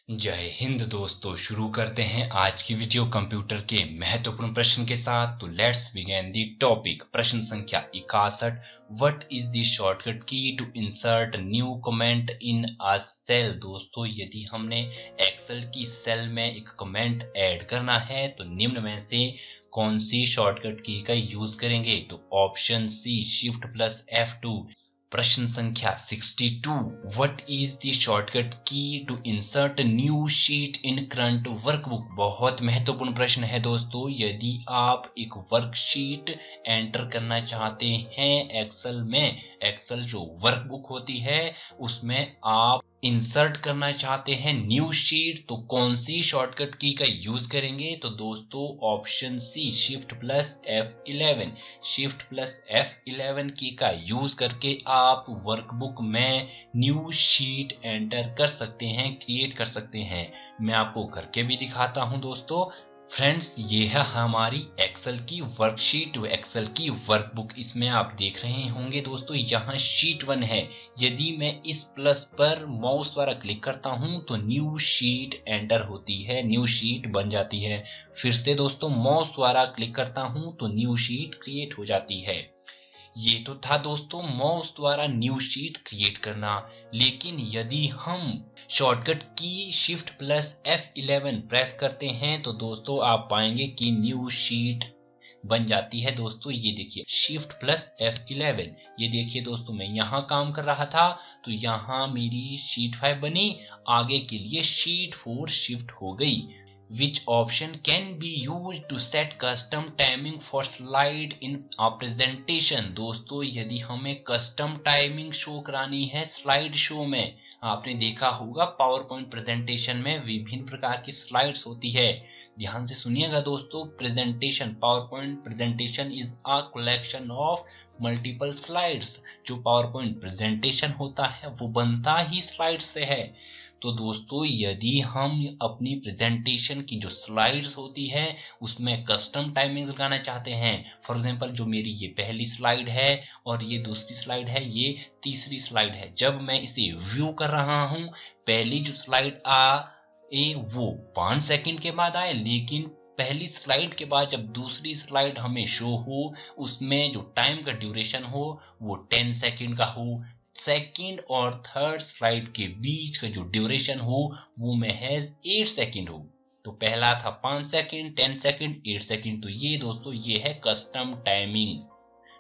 जय हिंद दोस्तों। शुरू करते हैं आज की वीडियो कंप्यूटर के महत्वपूर्ण प्रश्न के साथ। तो लेट्स बिगिन दी टॉपिक। प्रश्न संख्या 61। What is the shortcut key to insert new comment in a cell. दोस्तों यदि हमने एक्सेल की सेल में एक कमेंट ऐड करना है तो निम्न में से कौन सी शॉर्टकट की का यूज करेंगे। तो option C shift plus F2। प्रश्न संख्या 62। What is the shortcut key to insert new sheet in current workbook. बहुत महत्वपूर्ण प्रश्न है दोस्तों। यदि आप एक वर्कशीट एंटर करना चाहते हैं एक्सेल में, एक्सेल जो वर्कबुक होती है उसमें आप इंसर्ट करना चाहते हैं न्यू शीट, तो कौन सी शॉर्टकट की का यूज करेंगे। तो दोस्तों option C shift plus F11। Shift plus F11 की का यूज करके आप वर्कबुक में न्यू शीट एंटर कर सकते हैं, क्रिएट कर सकते हैं। मैं आपको करके भी दिखाता हूं दोस्तों। फ्रेंड्स ये है हमारी एक्सेल की वर्कशीट, एक्सेल की वर्कबुक। इसमें आप देख रहे होंगे दोस्तों यहाँ शीट 1 है। यदि मैं इस प्लस पर माउस द्वारा क्लिक करता हूं तो न्यू शीट एंटर होती है, न्यू शीट बन जाती है। फिर से दोस्तों माउस द्वारा क्लिक करता हूं तो न्यू शीट क्रिएट हो जाती है। ये तो था दोस्तों माउस द्वारा न्यू शीट क्रिएट करना। लेकिन यदि हम शॉर्टकट की शिफ्ट प्लस F11 प्रेस करते हैं तो दोस्तों आप पाएंगे कि न्यू शीट बन जाती है। दोस्तों ये देखिए शिफ्ट प्लस F11। ये देखिए दोस्तों मैं यहाँ काम कर रहा था तो यहाँ मेरी शीट 5 बनी, आगे के लिए शीट 4 शिफ्ट हो गई। Which option can be used to set custom timing for slide in a presentation। दोस्तों यदि हमें कस्टम टाइमिंग शो करानी है स्लाइड शो में, आपने देखा होगा पावर पॉइंट प्रेजेंटेशन में विभिन्न प्रकार की स्लाइड्स होती है। ध्यान से सुनिएगा दोस्तों। Presentation, power point presentation is a collection of multiple slides. जो पावर पॉइंट प्रेजेंटेशन होता है वो बनता ही स्लाइड से है। तो दोस्तों यदि हम अपनी प्रेजेंटेशन की जो स्लाइड्स होती है उसमें कस्टम टाइमिंग्स लगाना चाहते हैं, फॉर एग्जांपल जो मेरी ये पहली स्लाइड है और ये दूसरी स्लाइड है, ये तीसरी स्लाइड है, जब मैं इसे व्यू कर रहा हूं पहली जो स्लाइड वो 5 सेकंड के बाद आए, लेकिन पहली स्लाइड के बाद जब दूसरी स्लाइड हमें शो हो उसमें जो टाइम का ड्यूरेशन हो वो 10 सेकंड का हो। सेकंड और थर्ड स्लाइड के बीच का जो ड्यूरेशन हो वो महज 8 सेकंड हो। तो पहला था 5 सेकंड, 10 सेकंड, 8 सेकंड। तो ये दोस्तों ये है कस्टम टाइमिंग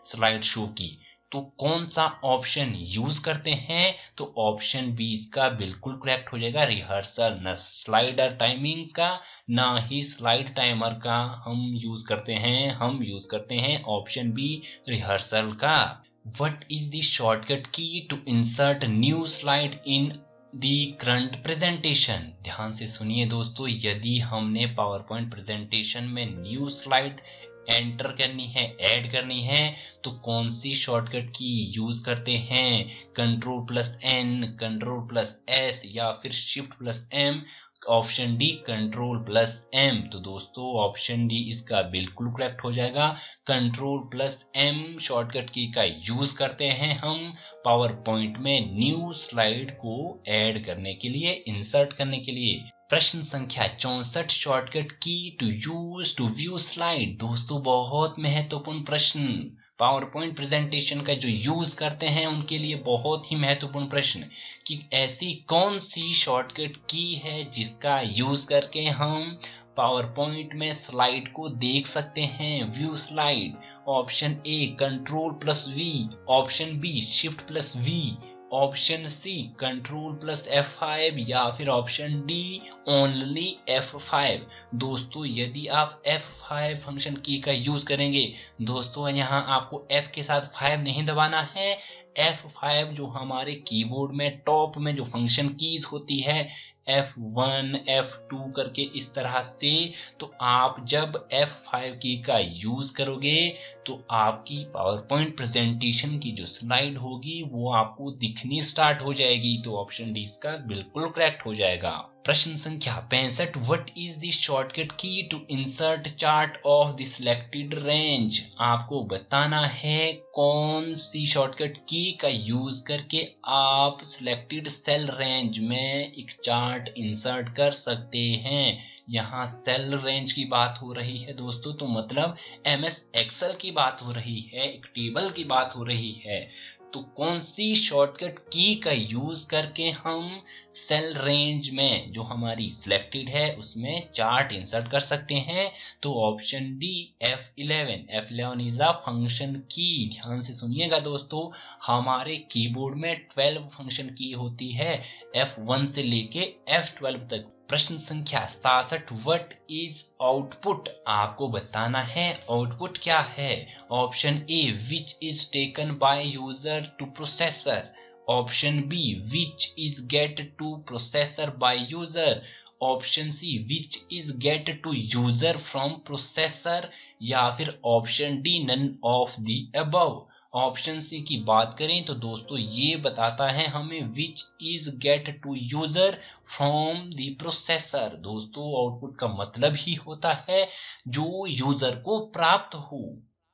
स्लाइड शो की। तो कौन सा ऑप्शन यूज करते हैं। तो ऑप्शन बी इसका बिल्कुल करेक्ट हो जाएगा। रिहर्सल, न स्लाइडर टाइमिंग का ना ही स्लाइड टाइमर का हम यूज करते हैं, हम यूज करते हैं ऑप्शन बी रिहर्सल का। What is the shortcut key to insert new slide in the current presentation। ध्यान से सुनिए दोस्तों। यदि हमने पावर पॉइंट प्रेजेंटेशन में न्यू स्लाइड एंटर करनी है, ऐड करनी है, तो कौन सी शॉर्टकट की यूज करते हैं। Control plus N, control plus S या फिर shift plus M। Option D control plus M। तो दोस्तों ऑप्शन डी इसका बिल्कुल करेक्ट हो जाएगा। कंट्रोल प्लस M शॉर्टकट की का यूज करते हैं हम पावर पॉइंट में न्यू स्लाइड को ऐड करने के लिए, इंसर्ट करने के लिए। प्रश्न संख्या 64। Shortcut key to use to view slide. दोस्तों बहुत महत्वपूर्ण प्रश्न। पावर पॉइंट प्रेजेंटेशन का जो यूज करते हैं उनके लिए बहुत ही महत्वपूर्ण प्रश्न कि ऐसी कौन सी शॉर्टकट की है जिसका यूज करके हम पावर पॉइंट में स्लाइड को देख सकते हैं, view slide. Option A control plus V, option B shift plus V, option C control plus F5 या फिर ऑप्शन डी ओनली F5। दोस्तों यदि आप F5 फंक्शन की का यूज करेंगे, दोस्तों यहाँ आपको F के साथ 5 नहीं दबाना है। F5 जो हमारे कीबोर्ड में टॉप में जो फंक्शन कीज होती है F1 F2 करके इस तरह से, तो आप जब F5 की का यूज करोगे तो आपकी पावर पॉइंट प्रेजेंटेशन की जो स्लाइड होगी वो आपको दिखनी स्टार्ट हो जाएगी। तो ऑप्शन डी इसका बिल्कुल करेक्ट हो जाएगा। प्रश्न संख्या 65, what is the shortcut key to insert chart of the selected range. आपको बताना है कौन सी शॉर्टकट की का यूज करके आप सिलेक्टेड सेल रेंज में एक चार्ट इंसर्ट कर सकते हैं। यहाँ सेल रेंज की बात हो रही है दोस्तों, तो मतलब एमएस एक्सेल की बात हो रही है, एक टेबल की बात हो रही है। तो कौन सी शॉर्टकट की का यूज करके हम सेल रेंज में जो हमारी सिलेक्टेड है उसमें चार्ट इंसर्ट कर सकते हैं। तो option D F11। F11 is a function की। ध्यान से सुनिएगा दोस्तों, हमारे कीबोर्ड में 12 फंक्शन की होती है, F1 से लेके F12 तक। प्रश्न संख्या 67, व्हाट इज आउटपुट। आपको बताना है आउटपुट क्या है। Option A which is taken by user to processor. Option B which is get to processor by user. Option C which is get to user from processor. या फिर option D none of the above. Option C की बात करें तो दोस्तों ये बताता है हमें which is get to user from the processor. दोस्तों आउटपुट का मतलब ही होता है जो यूजर को प्राप्त हो।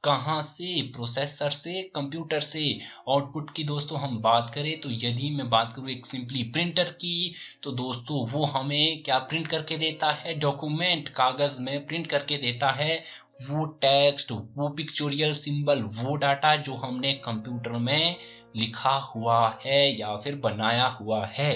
कहां से, प्रोसेसर से, कंप्यूटर से। आउटपुट की दोस्तों हम बात करें तो यदि मैं बात करूं एक सिंपली प्रिंटर की, तो दोस्तों वो हमें क्या प्रिंट करके देता है, डॉक्यूमेंट, कागज में प्रिंट करके देता है वो टेक्स्ट, वो पिक्चोरियल सिंबल, वो डाटा जो हमने कंप्यूटर में लिखा हुआ है या फिर बनाया हुआ है,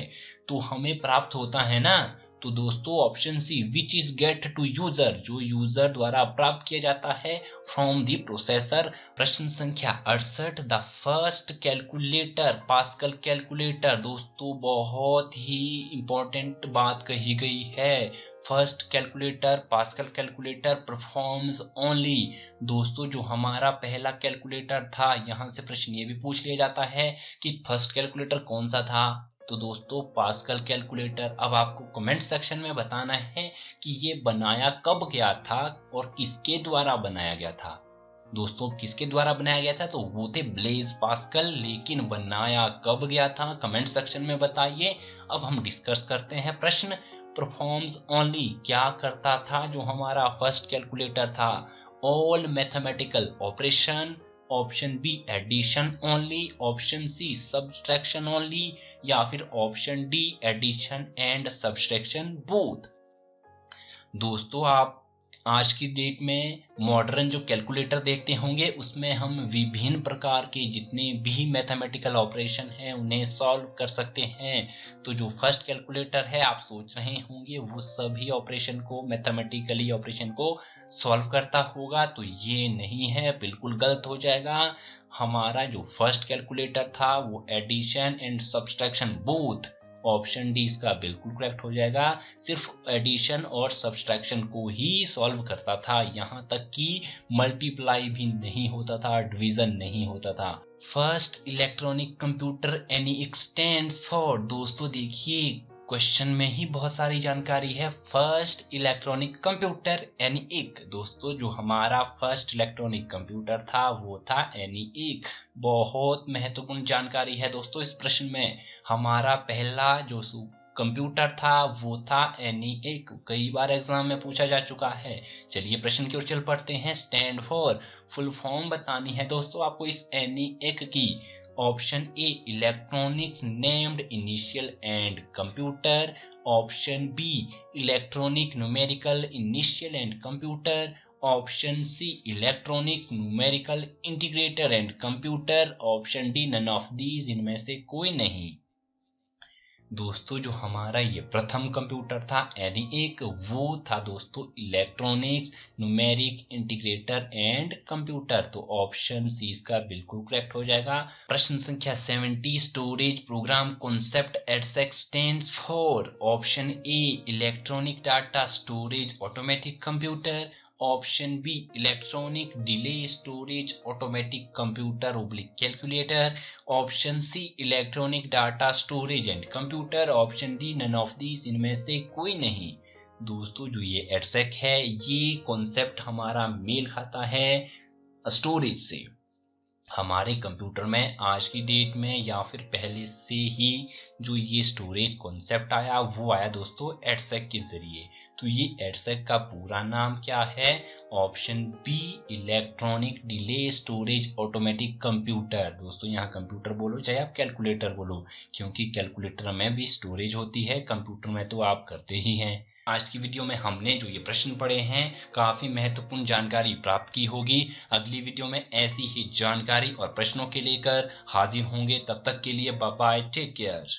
तो हमें प्राप्त होता है ना। तो दोस्तों option C which is get to user, जो यूजर द्वारा प्राप्त किया जाता है फ्रॉम द प्रोसेसर। प्रश्न संख्या 68, the first calculator, pascal calculator. दोस्तों बहुत ही इंपॉर्टेंट बात कही गई है। First calculator, pascal calculator performs only. दोस्तों जो हमारा पहला कैलकुलेटर था, यहां से प्रश्न ये भी पूछ लिया जाता है कि फर्स्ट कैलकुलेटर कौन सा था। तो दोस्तों पास्कल कैलकुलेटर। अब आपको कमेंट सेक्शन में बताना है कि ये बनाया कब गया था और किसके द्वारा बनाया गया था। दोस्तों किसके द्वारा बनाया गया था, तो वो थे ब्लेज पास्कल। लेकिन बनाया कब गया था, कमेंट सेक्शन में बताइए। अब हम डिस्कस करते हैं प्रश्न। परफॉर्म्स ओनली क्या करता था जो हमारा फर्स्ट कैलकुलेटर था, all mathematical operation. Option B addition only. Option C subtraction only. या फिर option D addition and subtraction both. दोस्तों आप आज की डेट में मॉडर्न जो कैलकुलेटर देखते होंगे उसमें हम विभिन्न प्रकार के जितने भी मैथमेटिकल ऑपरेशन हैं उन्हें सॉल्व कर सकते हैं। तो जो फर्स्ट कैलकुलेटर है आप सोच रहे होंगे वो सभी ऑपरेशन को, मैथमेटिकली ऑपरेशन को सॉल्व करता होगा, तो ये नहीं है, बिल्कुल गलत हो जाएगा। हमारा जो फर्स्ट कैलकुलेटर था वो addition and subtraction both, option D इसका बिल्कुल करेक्ट हो जाएगा। सिर्फ एडिशन और सब्सट्रैक्शन को ही सॉल्व करता था, यहाँ तक कि मल्टीप्लाई भी नहीं होता था, डिवीजन नहीं होता था। First electronic computer ENIAC stands for. दोस्तों देखिए क्वेश्चन में ही बहुत सारी जानकारी है। First electronic computer ENIAC. दोस्तों जो हमारा फर्स्ट इलेक्ट्रॉनिक कंप्यूटर था वो था एनईएक। बहुत महत्वपूर्ण जानकारी है दोस्तों इस प्रश्न में। हमारा पहला जो कंप्यूटर था वो था एनईएक, कई बार एग्जाम में पूछा जा चुका है। चलिए प्रश्न की ओर चल पड़ते हैं। स्टैंड फॉर, फुल फॉर्म बतानी है दोस्तों आपको इस एनईएक की। Option A electronics named initial and computer. Option B electronic numerical initial and computer. Option C electronics numerical integrator and computer. Option D none of these, इनमें से कोई नहीं। दोस्तों जो हमारा ये प्रथम कंप्यूटर था एनईएक, वो था दोस्तों electronics numeric integrator and computer. तो ऑप्शन सी इसका बिल्कुल करेक्ट हो जाएगा। प्रश्न संख्या 70, storage program concept EDSAC stands for. Option A electronic data storage automatic computer. Option B electronic delay storage automatic computer oblique calculator. Option C electronic data storage and computer. Option D none of these, इनमें से कोई नहीं। दोस्तों जो ये EDSAC है ये concept हमारा मेल खाता है स्टोरेज से। हमारे कंप्यूटर में आज की डेट में या फिर पहले से ही जो ये स्टोरेज कॉन्सेप्ट आया वो आया दोस्तों एडसेक के जरिए। तो ये एडसेक का पूरा नाम क्या है? Option B, electronic delay storage automatic computer. दोस्तों यहाँ कंप्यूटर बोलो चाहे आप कैलकुलेटर बोलो, क्योंकि कैलकुलेटर में भी स्टोरेज होती है, कंप्यूटर में तो आप करते ही हैं। आज की वीडियो में हमने जो ये प्रश्न पढ़े हैं काफी महत्वपूर्ण जानकारी प्राप्त की होगी। अगली वीडियो में ऐसी ही जानकारी और प्रश्नों के लेकर हाजिर होंगे। तब तक के लिए बाय बाय, टेक केयर।